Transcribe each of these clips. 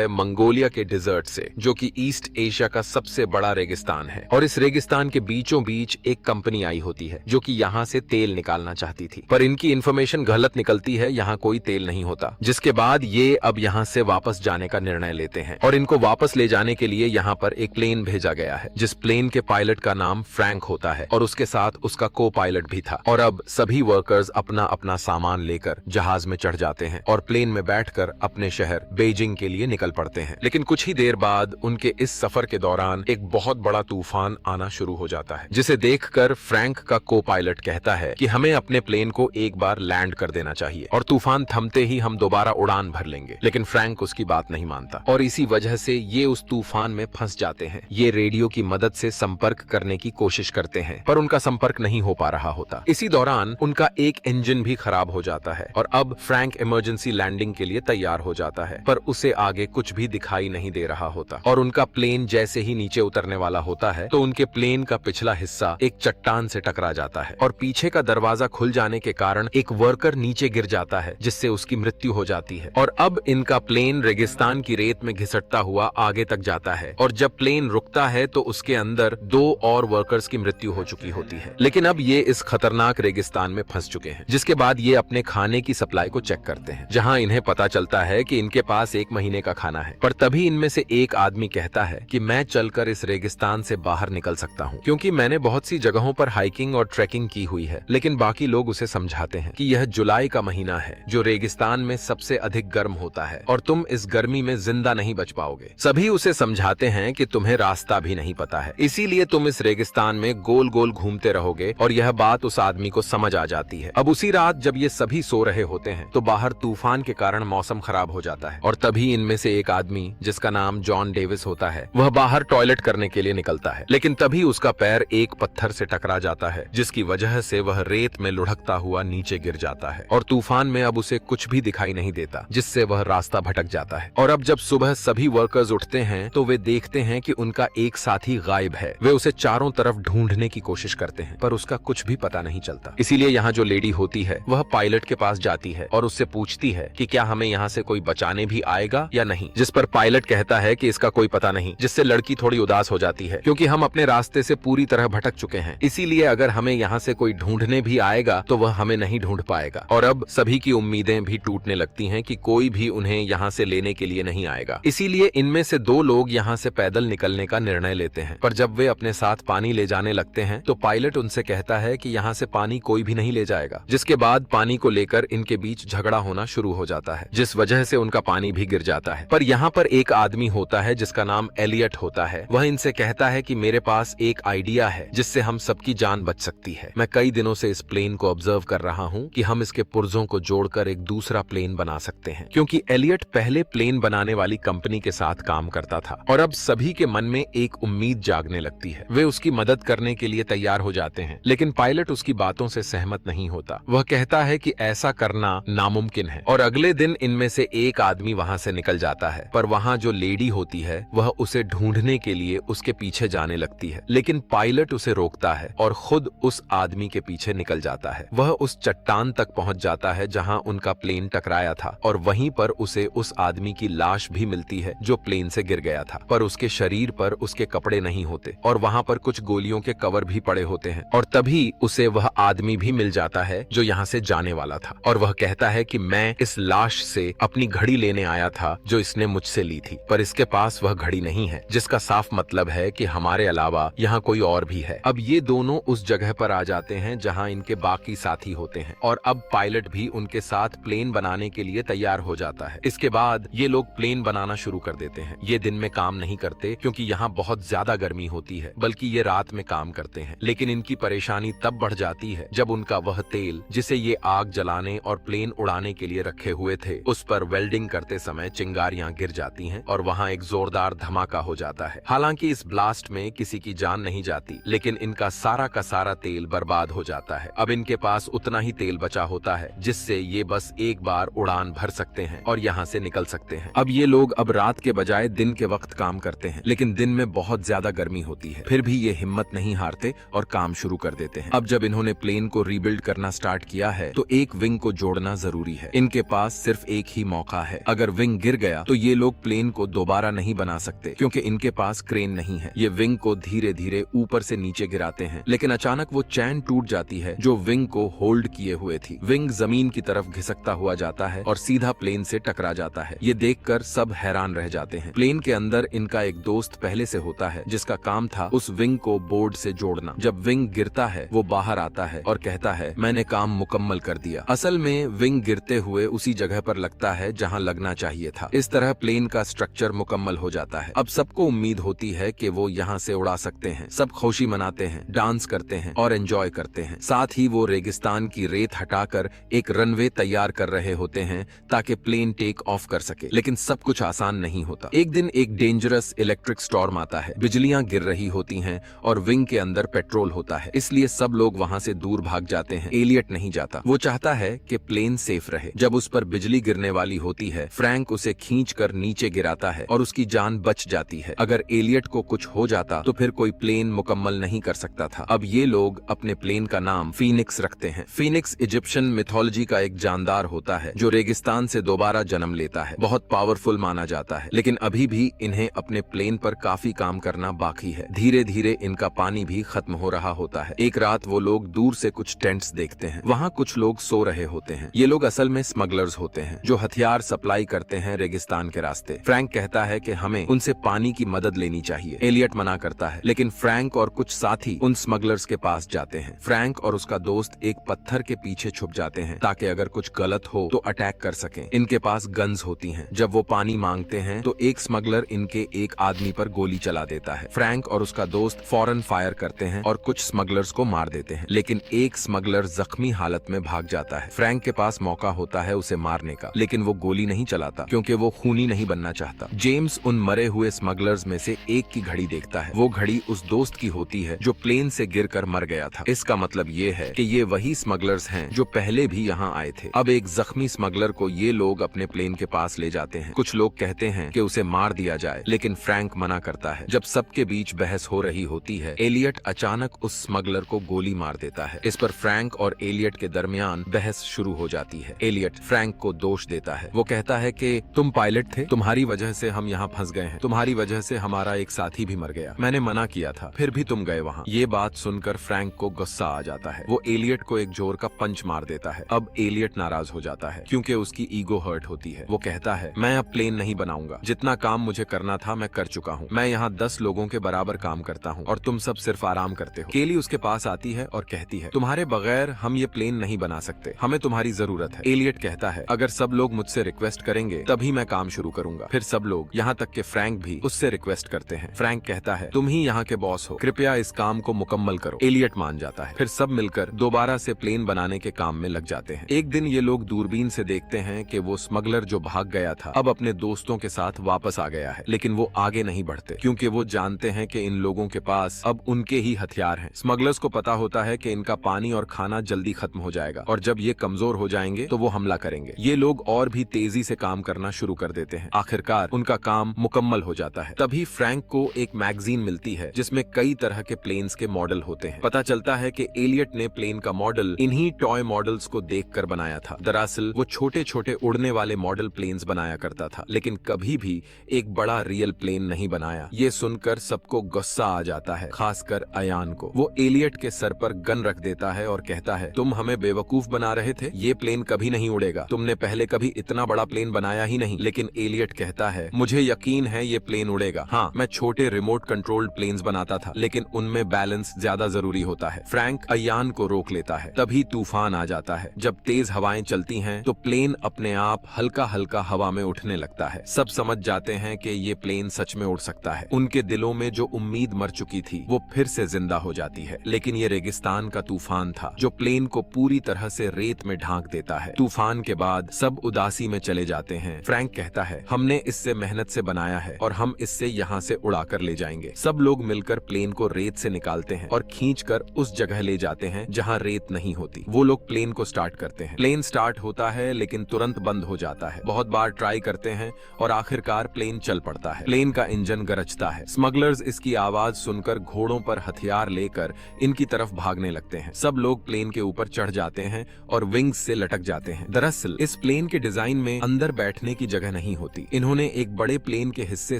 Mongolia के dessert से, जो कि ईस्ट एशिया का सबसे बड़ा रेगिस्तान है। और इस रेगिस्तान के बीचों बीच एक कंपनी आई होती है जो कि यहाँ से तेल निकालना चाहती थी, पर इनकी इन्फॉर्मेशन गलत निकलती है, यहाँ कोई तेल नहीं होता। जिसके बाद ये अब यहाँ से वापस जाने का निर्णय लेते हैं और इनको वापस ले जाने के लिए यहाँ पर एक प्लेन भेजा गया है, जिस प्लेन के पायलट का नाम फ्रैंक होता है और उसके साथ उसका को पायलट भी था। और अब सभी वर्कर्स अपना अपना सामान लेकर जहाज में चढ़ जाते हैं और प्लेन में बैठकर अपने शहर बीजिंग के लिए निकल पड़ते हैं। लेकिन कुछ ही देर बाद उनके इस सफर के दौरान एक बहुत बड़ा तूफान आना शुरू हो जाता है, जिसे देखकर फ्रैंक का को पायलट कहता है कि हमें अपने प्लेन को एक बार लैंड कर देना चाहिए और तूफान थमते ही हम दोबारा उड़ान भर लेंगे। लेकिन फ्रैंक उसकी बात नहीं मानता और इसी वजह से ये उस तूफान में फंस जाते हैं। ये रेडियो की मदद से संपर्क करने की कोशिश करते हैं, पर उनका संपर्क नहीं हो पा रहा होता। इसी दौरान उनका एक इंजन भी खराब हो जाता है और अब फ्रैंक इमरजेंसी लैंडिंग के लिए तैयार हो जाता है, पर उसे आगे कुछ भी दिखाई नहीं दे रहा होता। और उनका प्लेन जैसे ही नीचे उतरने वाला होता है तो उनके प्लेन का पिछला हिस्सा एक चट्टान से टकरा जाता है और पीछे का दरवाजा खुल जाने के कारण एक वर्कर नीचे गिर जाता है, जिससे उसकी मृत्यु हो जाती है। और अब इनका प्लेन रेगिस्तान की रेत में घिसटता हुआ आगे तक जाता है और जब प्लेन रुकता है तो उसके अंदर 2 और वर्कर्स की मृत्यु हो चुकी होती है। लेकिन अब ये इस खतरनाक रेगिस्तान में फंस चुके हैं, जिसके बाद ये अपने खाने की सप्लाई को चेक करते हैं, जहां इन्हें पता चलता है कि इनके पास 1 महीने का खाना है। पर तभी इनमें से एक आदमी कहता है कि मैं चलकर इस रेगिस्तान से बाहर निकल सकता हूँ, क्योंकि मैंने बहुत सी जगहों पर हाइकिंग और ट्रैकिंग की हुई है। लेकिन बाकी लोग उसे समझाते हैं कि यह जुलाई का महीना है, जो रेगिस्तान में सबसे अधिक गर्म होता है और तुम इस गर्मी में जिंदा नहीं बच पाओगे। सभी उसे समझाते हैं कि तुम्हें रास्ता भी नहीं पता है, इसीलिए तुम इस रेगिस्तान में गोल गोल घूमते रहोगे। और यह बात उस आदमी को समझ आ जाती है। अब उसी रात जब ये सभी सो रहे होते हैं तो बाहर तूफान के कारण मौसम खराब हो जाता है और तभी इनमें से एक आदमी, जिसका नाम जॉन डेविस होता है, वह बाहर टॉयलेट करने के लिए निकलता है। लेकिन तभी उसका पैर एक पत्थर से टकरा जाता है, जिसकी वजह से वह रेत में लुढ़कता हुआ नीचे गिर जाता है और तूफान में अब उसे कुछ भी दिखाई नहीं देता, जिससे वह रास्ता भटक जाता है। और अब जब सुबह सभी वर्कर्स उठते हैं तो वे देखते हैं कि उनका एक साथी गायब है। वे उसे चारों तरफ ढूंढने की कोशिश करते हैं, पर उसका कुछ भी पता नहीं चलता। इसीलिए यहाँ जो लेडी होती है वह पायलट के पास जाती है और उससे पूछती है कि क्या हमें यहाँ से कोई बचाने भी आएगा या नहीं, जिस पर पायलट कहता है कि इसका कोई पता नहीं, जिससे लड़की थोड़ी उदास हो जाती है, क्योंकि हम अपने रास्ते से पूरी तरह भटक चुके हैं, इसीलिए अगर हमें यहाँ से कोई ढूंढने भी आएगा तो वह हमें नहीं ढूंढ पाएगा। और अब सभी की उम्मीदें भी टूटने लगती हैं कि कोई भी उन्हें यहाँ से लेने के लिए नहीं आएगा। इसीलिए इनमें से 2 लोग यहाँ से पैदल निकलने का निर्णय लेते हैं, पर जब वे अपने साथ पानी ले जाने लगते हैं तो पायलट उनसे कहता है कि यहाँ से पानी कोई भी नहीं ले जाएगा। जिसके बाद पानी को लेकर इनके बीच झगड़ा होना शुरू हो जाता है, जिस वजह से उनका पानी भी गिर जाता है। पर यहाँ पर एक आदमी होता है जिसका नाम एलियट होता है। वह इनसे कहता है कि मेरे पास एक आइडिया है जिससे हम सबकी जान बच सकती है। मैं कई दिनों से इस प्लेन को ऑब्जर्व कर रहा हूँ कि हम इसके पुर्जों को जोड़कर एक दूसरा प्लेन बना सकते हैं, क्योंकि एलियट पहले प्लेन बनाने वाली कंपनी के साथ काम करता था। और अब सभी के मन में एक उम्मीद जागने लगती है। वे उसकी मदद करने के लिए तैयार हो जाते हैं, लेकिन पायलट उसकी बातों से सहमत नहीं होता। वह कहता है कि ऐसा करना नामुमकिन है। और अगले दिन इनमें से एक आदमी वहां से निकल जाता है, पर वहां जो लेडी होती है वह उसे ढूंढने के लिए उसके पीछे जाने लगती है। लेकिन पायलट उसे रोकता है और खुद उस आदमी के पीछे निकल जाता है। वह उस चट्टान तक पहुंच जाता है जहां उनका प्लेन टकराया था और वहीं पर उसे उस आदमी की लाश भी मिलती है जो प्लेन से गिर गया था, पर उसके शरीर पर उसके कपड़े नहीं होते और वहां पर कुछ गोलियों के कवर भी पड़े होते हैं। और तभी उसे वह आदमी भी मिल जाता है जो यहाँ से जाने वाला था और वह कहता है कि मैं इस लाश से अपनी घड़ी लेने आया था जो इसने मुझसे ली थी, पर इसके पास वह घड़ी नहीं है, जिसका साफ मतलब है कि हमारे अलावा यहाँ कोई और भी है। अब ये दोनों उस जगह पर आ जाते हैं जहाँ इनके बाकी साथी होते हैं और अब पायलट भी उनके साथ प्लेन बनाने के लिए तैयार हो जाता है। इसके बाद ये लोग प्लेन बनाना शुरू कर देते हैं। ये दिन में काम नहीं करते क्योंकि यहाँ बहुत ज्यादा गर्मी होती है, बल्कि ये रात में काम करते हैं। लेकिन इनकी परेशानी तब बढ़ जाती है जब उनका वह तेल जिसे ये आग जलाने और प्लेन उड़ाने के लिए रखे हुए थे, उस पर वेल्डिंग करते समय चिंगारियां गिर जाती हैं और वहां एक जोरदार धमाका हो जाता है। हालांकि इस ब्लास्ट में किसी की जान नहीं जाती, लेकिन इनका सारा का सारा तेल बर्बाद हो जाता है। अब इनके पास उतना ही तेल बचा होता है जिससे ये बस एक बार उड़ान भर सकते हैं और यहाँ से निकल सकते हैं। अब ये लोग अब रात के बजाय दिन के वक्त काम करते हैं, लेकिन दिन में बहुत ज्यादा गर्मी होती है। फिर भी ये हिम्मत नहीं हारते और काम शुरू कर देते हैं। अब जब इन्होंने प्लेन को रीबिल्ड करना स्टार्ट किया है तो एक विंग को जोड़ना जरूरी है। इनके पास सिर्फ एक ही मौका है। अगर विंग गिर गया तो ये लोग प्लेन को दोबारा नहीं बना सकते क्योंकि इनके पास क्रेन नहीं है। ये विंग को धीरे धीरे ऊपर से नीचे गिराते हैं, लेकिन अचानक वो चैन टूट जाती है जो विंग को होल्ड किए हुए थी। विंग जमीन की तरफ घिसकता हुआ जाता है और सीधा प्लेन से टकरा जाता है। ये देखकर सब हैरान रह जाते हैं। प्लेन के अंदर इनका एक दोस्त पहले से होता है जिसका काम था उस विंग को बोर्ड से जोड़ना। जब विंग गिरता है वो बाहर आता है और कहता है मैंने काम मुकम्मल कर दिया। असल में विंग गिरते हुए उसी जगह पर लगता है जहां लगना चाहिए था। इस तरह प्लेन का स्ट्रक्चर मुकम्मल हो जाता है। अब सबको उम्मीद होती है कि वो यहाँ से उड़ा सकते हैं। सब खुशी मनाते हैं, डांस करते हैं और एंजॉय करते हैं। साथ ही वो रेगिस्तान की रेत हटाकर एक रनवे तैयार कर रहे होते हैं ताकि प्लेन टेक ऑफ कर सके। लेकिन सब कुछ आसान नहीं होता। एक दिन एक डेंजरस इलेक्ट्रिक स्टॉर्म आता है। बिजलियां गिर रही होती हैं और विंग के अंदर पेट्रोल होता है, इसलिए सब लोग वहां से दूर भाग जाते हैं। एलियट नहीं जाता। वो चाहता है कि प्लेन सेफ रहे। जब उस पर बिजली गिरने वाली होती है, फ्रैंक उसे खींचकर नीचे गिराता है और उसकी जान बच जाती है। अगर एलियट को कुछ हो जाता तो फिर कोई प्लेन मुकम्मल नहीं कर सकता था। अब ये लोग अपने प्लेन का नाम फीनिक्स रखते हैं। फीनिक्स इजिप्शियन मिथोलॉजी का एक जानदार होता है जो रेगिस्तान से दोबारा जन्म लेता है। बहुत पावरफुल माना जाता है, लेकिन अभी भी इन्हें अपने प्लेन पर काफी काम करना बाकी है। धीरे धीरे इनका पानी भी खत्म हो रहा होता है। एक रात वो लोग दूर से कुछ टेंट्स देखते हैं। वहाँ कुछ लोग सो रहे होते हैं। ये लोग असल में स्मगलर्स होते हैं जो हथियार सप्लाई करते हैं रेगिस्तान के रास्ते। फ्रैंक कहता है कि हमें उनसे पानी की मदद लेनी चाहिए। एलियट मना करता है, लेकिन फ्रैंक और कुछ साथी उन स्मगलर्स के पास जाते हैं। फ्रैंक और उसका दोस्त एक पत्थर के पीछे छुप जाते हैं ताकि अगर कुछ गलत हो तो अटैक कर सकें। इनके पास गन्स होती हैं। जब वो पानी मांगते हैं तो एक स्मगलर इनके एक आदमी पर गोली चला देता है। फ्रैंक और उसका दोस्त फौरन फायर करते हैं और कुछ स्मगलर्स को मार देते हैं, लेकिन एक स्मगलर जख्मी हालत में भाग जाता है। फ्रैंक के पास मौका होता है उसे मारने का, लेकिन वो गोली नहीं चलाता क्योंकि वो खूनी नहीं बनना चाहता। जेम्स उन मरे हुए स्मगलर्स में से एक की घड़ी देखता है। वो घड़ी उस दोस्त की होती है जो प्लेन से गिरकर मर गया था। इसका मतलब ये है कि ये वही स्मगलर्स हैं जो पहले भी यहाँ आए थे। अब एक जख्मी स्मगलर को ये लोग अपने प्लेन के पास ले जाते हैं। कुछ लोग कहते हैं कि उसे मार दिया जाए, लेकिन फ्रैंक मना करता है। जब सबके बीच बहस हो रही होती है, एलियट अचानक उस स्मगलर को गोली मार देता है। इस पर फ्रैंक और एलियट के दरमियान बहस शुरू हो जाती है। एलियट फ्रैंक को दोष देता है। वो कहता है कि तुम पायलट थे, तुम्हारी वजह से हम यहाँ फंस गए हैं, तुम्हारी वजह से हमारा एक साथी भी मर गया, मैंने मना किया था, फिर भी तुम गए वहाँ। ये बात सुनकर फ्रैंक को गुस्सा आ जाता है। वो एलियट को एक जोर का पंच मार देता है। अब एलियट नाराज हो जाता है क्योंकि उसकी ईगो हर्ट होती है। वो कहता है मैं अब प्लेन नहीं बनाऊंगा, जितना काम मुझे करना था मैं कर चुका हूँ। मैं यहाँ 10 लोगों के बराबर काम करता हूँ और तुम सब सिर्फ आराम करते हो। केली उसके पास आती है और कहती है तुम्हारे बगैर हम ये प्लेन नहीं बना सकते, हमें तुम्हारी जरूरत है। एलियट कहता है अगर सब लोग मुझसे रिक्वेस्ट करेंगे तभी मैं काम शुरू करूंगा। फिर सब लोग, यहाँ तक के फ्रैंक भी, उससे रिक्वेस्ट करते हैं। फ्रैंक कहता है तुम ही यहाँ के बॉस हो, कृपया इस काम को मुकम्मल करो। एलियट मान जाता है। फिर सब मिलकर दोबारा से प्लेन बनाने के काम में लग जाते हैं। एक दिन ये लोग दूरबीन से देखते हैं कि वो स्मगलर जो भाग गया था अब अपने दोस्तों के साथ वापस आ गया है, लेकिन वो आगे नहीं बढ़ते क्योंकि वो जानते हैं कि इन लोगों के पास अब उनके ही हथियार हैं। स्मगलर्स को पता होता है कि इनका पानी और खाना जल्दी खत्म हो जाएगा और जब ये कमजोर हो जाएंगे तो वो हमला करेंगे। ये लोग और भी तेजी से काम करना शुरू कर देते हैं। आखिरकार उनका काम मुकम्मल हो जाता है। तभी फ्रैंक को एक मैगजीन मिलती है जिसमें कई तरह के प्लेन्स के मॉडल होते हैं। पता चलता है कि एलियट ने प्लेन का मॉडल इन्हीं टॉय मॉडल्स को देखकर बनाया था। दरअसल वो छोटे छोटे उड़ने वाले मॉडल प्लेन्स बनाया करता था, लेकिन कभी भी एक बड़ा रियल प्लेन नहीं बनाया। ये सुनकर सबको गुस्सा आ जाता है, खासकर अयान को। वो एलियट के सर पर गन रख देता है और कहता है तुम हमें बेवकूफ बना रहे थे, ये प्लेन कभी नहीं उड़ेगा, तुमने पहले कभी इतना बड़ा प्लेन बनाया ही नहीं। लेकिन एलियट कहता है मुझे यकीन है ये प्लेन उड़ेगा। हाँ, मैं छोटे रिमोट कंट्रोल्ड प्लेन्स बनाता था, लेकिन उनमें बैलेंस ज्यादा जरूरी होता है। फ्रैंक अयान को रोक लेता है। तभी तूफान आ जाता है। जब तेज हवाएं चलती हैं तो प्लेन अपने आप हल्का हल्का हवा में उठने लगता है। सब समझ जाते हैं कि ये प्लेन सच में उड़ सकता है। उनके दिलों में जो उम्मीद मर चुकी थी वो फिर से जिंदा हो जाती है। लेकिन ये रेगिस्तान का तूफान था जो प्लेन को पूरी तरह से रेत में ढांक देता है। तूफान के बाद सब उदासी में चले जाते हैं। फ्रैंक कहता है हमने इससे मेहनत से बनाया है और हम इससे यहाँ से उड़ाकर ले जाएंगे। सब लोग मिलकर प्लेन को रेत से निकालते हैं और खींचकर उस जगह ले जाते हैं जहाँ रेत नहीं होती। वो लोग प्लेन को स्टार्ट करते हैं। प्लेन स्टार्ट होता है लेकिन तुरंत बंद हो जाता है। बहुत बार ट्राई करते हैं और आखिरकार प्लेन चल पड़ता है। प्लेन का इंजन गरजता है। स्मगलर्स इसकी आवाज सुनकर घोड़ों पर हथियार लेकर इनकी तरफ भागने लगते हैं। सब लोग प्लेन के ऊपर चढ़ जाते हैं और विंग्स से लटक जाते हैं। दरअसल इस प्लेन के डिजाइन में अंदर बैठने की जगह जगह नहीं होती। इन्होंने एक बड़े प्लेन के हिस्से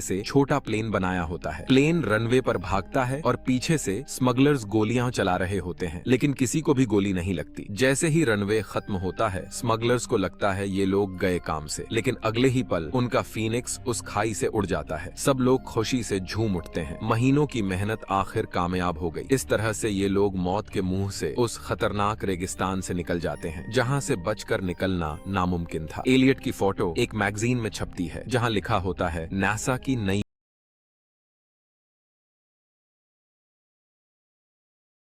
से छोटा प्लेन बनाया होता है। प्लेन रनवे पर भागता है और पीछे से स्मगलर्स गोलियां चला रहे होते हैं, लेकिन किसी को भी गोली नहीं लगती। जैसे ही रनवे खत्म होता है, स्मगलर्स को लगता है ये लोग गए काम से, लेकिन अगले ही पल उनका फीनिक्स उस खाई से उड़ जाता है। सब लोग खुशी से झूम उठते हैं। महीनों की मेहनत आखिर कामयाब हो गई। इस तरह से ये लोग मौत के मुंह से उस खतरनाक रेगिस्तान से निकल जाते हैं, जहां से बचकर निकलना नामुमकिन था। एलियट की फोटो एक मैगजीन में छपती है, जहां लिखा होता है नासा की नई